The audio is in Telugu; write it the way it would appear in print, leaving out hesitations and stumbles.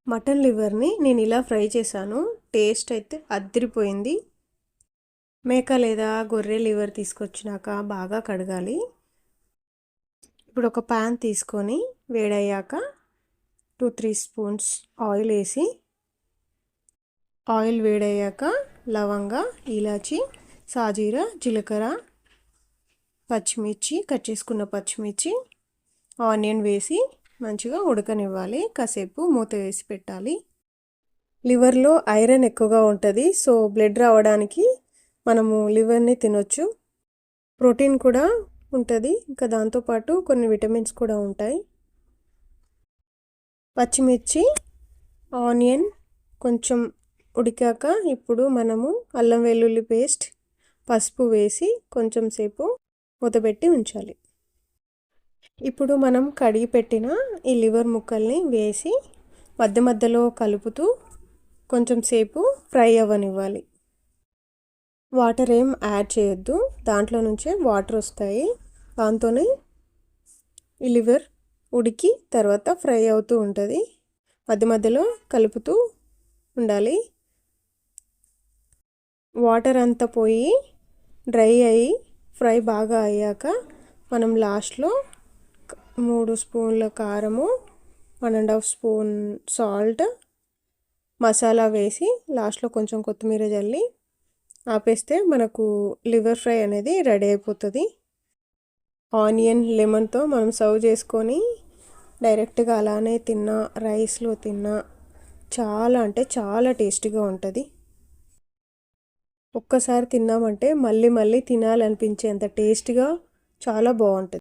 మటన్ లివర్ని నేను ఇలా ఫ్రై చేశాను. టేస్ట్ అయితే అదిరిపోయింది. మేక లేదా గొర్రె లివర్ తీసుకొచ్చినాక బాగా కడగాలి. ఇప్పుడు ఒక ప్యాన్ తీసుకొని వేడయ్యాక 2-3 స్పూన్స్ ఆయిల్ వేసి, ఆయిల్ వేడయ్యాక లవంగ, ఇలాచి, సాజీర, జీలకర్ర, పచ్చిమిర్చి, కట్ చేసుకున్న పచ్చిమిర్చి, ఆనియన్ వేసి మంచిగా ఉడకనివ్వాలి. కాసేపు మూత వేసి పెట్టాలి. లివర్లో ఐరన్ ఎక్కువగా ఉంటుంది. సో బ్లడ్ రావడానికి మనము లివర్ని తినొచ్చు. ప్రోటీన్ కూడా ఉంటుంది. ఇంకా దాంతోపాటు కొన్ని విటమిన్స్ కూడా ఉంటాయి. పచ్చిమిర్చి, ఆనియన్ కొంచెం ఉడికాక ఇప్పుడు మనము అల్లం వెల్లుల్లి పేస్ట్, పసుపు వేసి కొంచెం సేపు మూతపెట్టి ఉంచాలి. ఇప్పుడు మనం కడిగి పెట్టిన ఈ లివర్ ముక్కల్ని వేసి మధ్య మధ్యలో కలుపుతూ కొంచెం సేపు ఫ్రై అవ్వనివ్వాలి. వాటర్ ఏం యాడ్ చేయొద్దు, దాంట్లో నుంచే వాటర్ వస్తాయి. దాంతోనే ఈ లివర్ ఉడికి తర్వాత ఫ్రై అవుతూ ఉంటుంది. మధ్య మధ్యలో కలుపుతూ ఉండాలి. వాటర్ అంతా పోయి డ్రై అయ్యి ఫ్రై బాగా అయ్యాక మనం లాస్ట్లో 3 స్పూన్ల కారము, 1.5 స్పూన్ సాల్ట్, మసాలా వేసి లాస్ట్లో కొంచెం కొత్తిమీర జల్లి ఆపేస్తే మనకు లివర్ ఫ్రై అనేది రెడీ అయిపోతుంది. ఆనియన్, లెమన్తో మనం సర్వ్ చేసుకొని డైరెక్ట్గా అలానే తిన్నా, రైస్లో తిన్నా చాలా అంటే చాలా టేస్టీగా ఉంటుంది. ఒక్కసారి తిన్నామంటే మళ్ళీ మళ్ళీ తినాలనిపించేంత టేస్టీగా చాలా బాగుంటుంది.